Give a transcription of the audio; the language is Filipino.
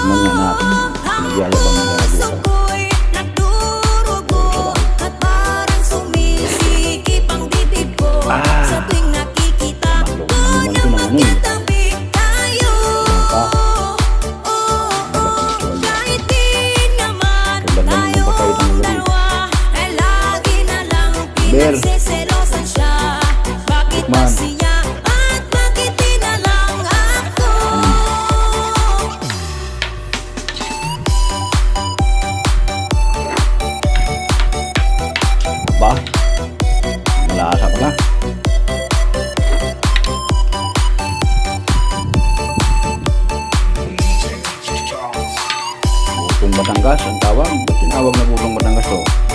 Tignan niya natin. Nagyayabang na dito. Ber, Bukman. Ba? Malasa pa na. Butong Batangas ang tawag. Ba't tinawag na Butong Batangas to?